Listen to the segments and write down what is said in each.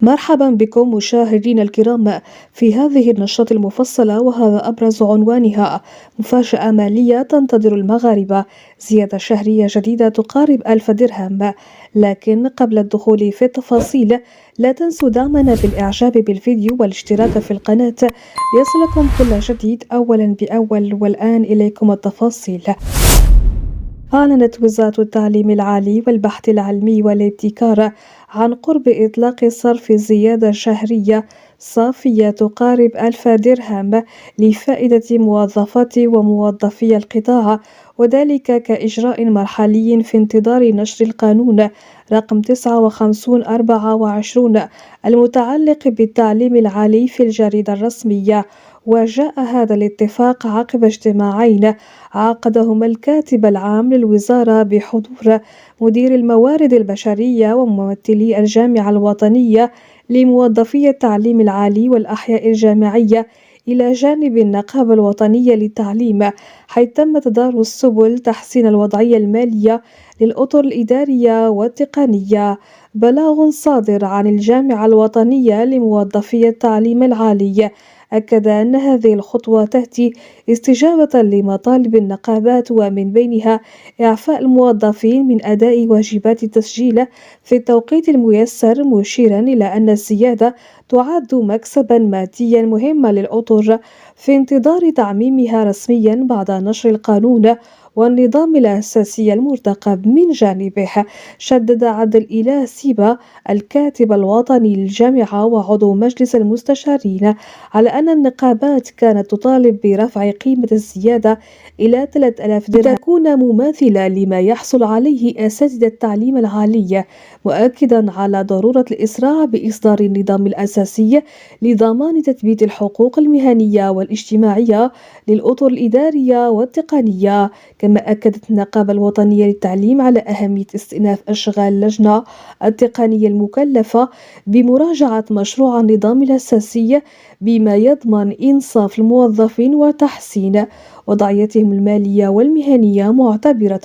مرحبا بكم مشاهدينا الكرام في هذه النشرة المفصلة، وهذا أبرز عنوانها: مفاجأة مالية تنتظر المغاربة، زيادة شهرية جديدة تقارب 1000 درهم. لكن قبل الدخول في التفاصيل، لا تنسوا دعمنا بالإعجاب بالفيديو والاشتراك في القناة ليصلكم كل جديد أولا بأول. والآن إليكم التفاصيل. أعلنت وزارة التعليم العالي والبحث العلمي والابتكار عن قرب إطلاق صرف زيادة شهرية صافية تقارب 1000 درهم لفائدة موظفات وموظفي القطاع، وذلك كإجراء مرحلي في انتظار نشر القانون رقم 59/24 المتعلق بالتعليم العالي في الجريدة الرسمية. وجاء هذا الاتفاق عقب اجتماعين عقدهما الكاتب العام للوزارة بحضور مدير الموارد البشرية وممثلي الجامعة الوطنية لموظفي التعليم العالي والأحياء الجامعية، إلى جانب النقابة الوطنية للتعليم، حيث تم تدارس سبل تحسين الوضعية المالية للأطر الإدارية والتقنية. بلاغ صادر عن الجامعة الوطنية لموظفي التعليم العالي أكد أن هذه الخطوة تأتي استجابة لمطالب النقابات، ومن بينها إعفاء الموظفين من أداء واجبات التسجيل في التوقيت الميسر، مشيرا إلى أن الزيادة تعد مكسبا ماديا مهما للأطر في انتظار تعميمها رسميا بعد نشر القانون والنظام الأساسي المرتقب. من جانبه، شدد عادل إله سيبا الكاتب الوطني للجامعة وعضو مجلس المستشارين على أن النقابات كانت تطالب برفع قيمة الزيادة إلى 3000 درهم لتكون مماثلة لما يحصل عليه أساتذة التعليم العالي، مؤكدا على ضرورة الإسراع بإصدار النظام الأساسي لضمان تثبيت الحقوق المهنية والاجتماعية للأطر الإدارية والتقنية. كما أكدت النقابة الوطنية للتعليم على أهمية استئناف أشغال اللجنة التقنية المكلفة بمراجعة مشروع النظام الأساسي بما يضمن إنصاف الموظفين وتحسين وضعيتهم المالية والمهنية، معتبرة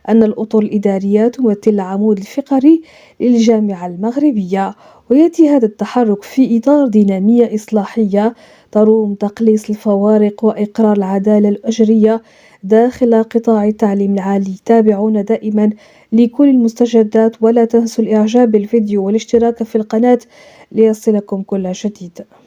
أن الأطر الإدارية تمثل العمود الفقري للجامعة المغربية. ويأتي هذا التحرك في إطار دينامية إصلاحية تروم تقليص الفوارق وإقرار العدالة الأجرية داخل قطاع التعليم العالي. تابعونا دائما لكل المستجدات، ولا تنسوا الإعجاب بالفيديو والاشتراك في القناة ليصلكم كل جديد.